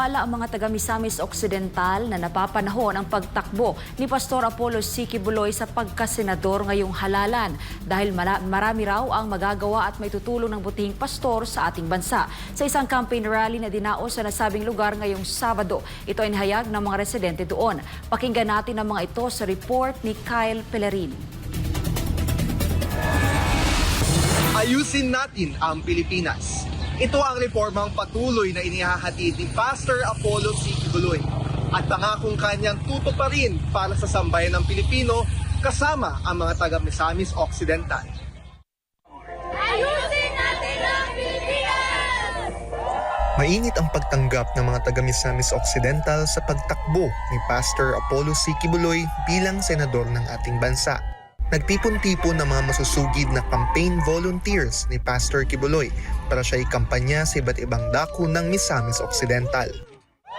Naniniwala ang mga taga Misamis Occidental na napapanahon ang pagtakbo ni Pastor Apollo C. Quiboloy sa pagkasenador ngayong halalan dahil marami raw ang magagawa at may tutulong ng butihing pastor sa ating bansa. Sa isang campaign rally na dinaos sa nasabing lugar ngayong Sabado, ito ay nahayag ng mga residente doon. Pakinggan natin ang mga ito sa report ni Kyle Pellerin. Ayusin natin ang Pilipinas. Ito ang reformang patuloy na inihahatid ni Pastor Apollo C. Quiboloy at pangakong kanyang tutuparin para sa sambayan ng Pilipino kasama ang mga taga Misamis Occidental. Ayusin natin ang Pilipinas! Mainit ang pagtanggap ng mga taga Misamis Occidental sa pagtakbo ni Pastor Apollo C. Quiboloy bilang senador ng ating bansa. Nagtipon-tipon ng mga masusugid na campaign volunteers ni Pastor Quiboloy para siya ikampanya sa iba't ibang dako ng Misamis Occidental.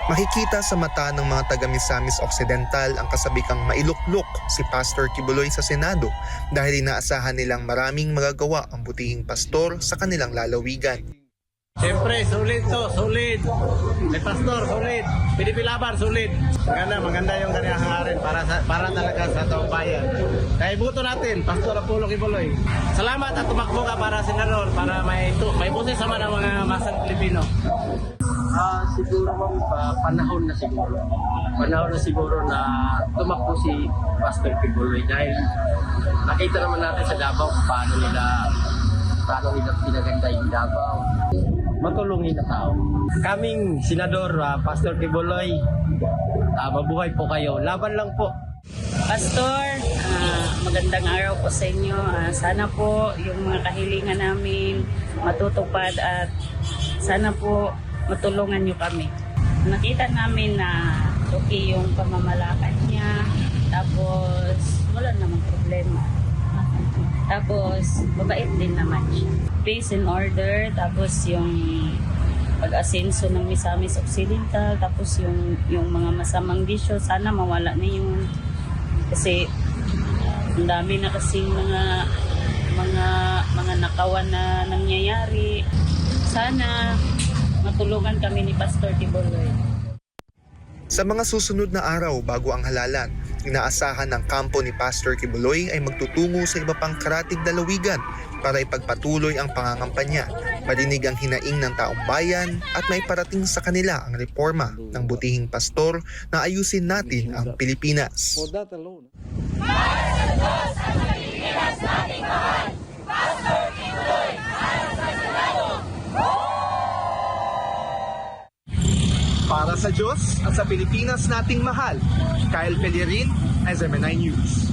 Makikita sa mata ng mga taga Misamis Occidental ang kasabikang mailuklok si Pastor Quiboloy sa Senado dahil inaasahan nilang maraming magagawa ang butihing pastor sa kanilang lalawigan. Siyempre, sulit to, sulit. May pastor, sulit. Pinipilaban, sulit. Maganda yung kanyang hangarin para talaga sa taong bayan. Kaya buto natin, Pastor Apollo Quiboloy. Salamat at tumakbo ka para senador, para may buses sama ng mga masang Pilipino. Siguro panahon na siguro. Panahon na siguro na tumakbo si Pastor Quiboloy dahil nakita naman natin sa Davao paano nila pinaganda yung Davao. Matulungin na tao. Kaming senador, Pastor Quiboloy, mabuhay po kayo. Laban lang po. Pastor, magandang araw po sa inyo. Sana po yung mga kahilingan namin matutupad at sana po matulungan nyo kami. Nakita namin na okay yung pamamalakad niya, tapos wala namang problema. Tapos mabait din naman siya. Peace and order, tapos yung pag-asenso ng Misamis Occidental, tapos yung mga masamang bisyo, sana mawala na yun. Kasi ang dami na kasing mga nakawan na nangyayari. Sana matulungan kami ni Pastor Quiboloy. Sa mga susunod na araw bago ang halalan, inaasahan ng kampo ni Pastor Quiboloy ay magtutungo sa iba pang karatig dalawigan para ipagpatuloy ang pangangampanya, marinig ang hinaing ng taong bayan at may parating sa kanila ang reforma ng butihing pastor na ayusin natin ang Pilipinas. Para sa Diyos at sa Pilipinas nating mahal, Kyle Pellerin, SMNI News.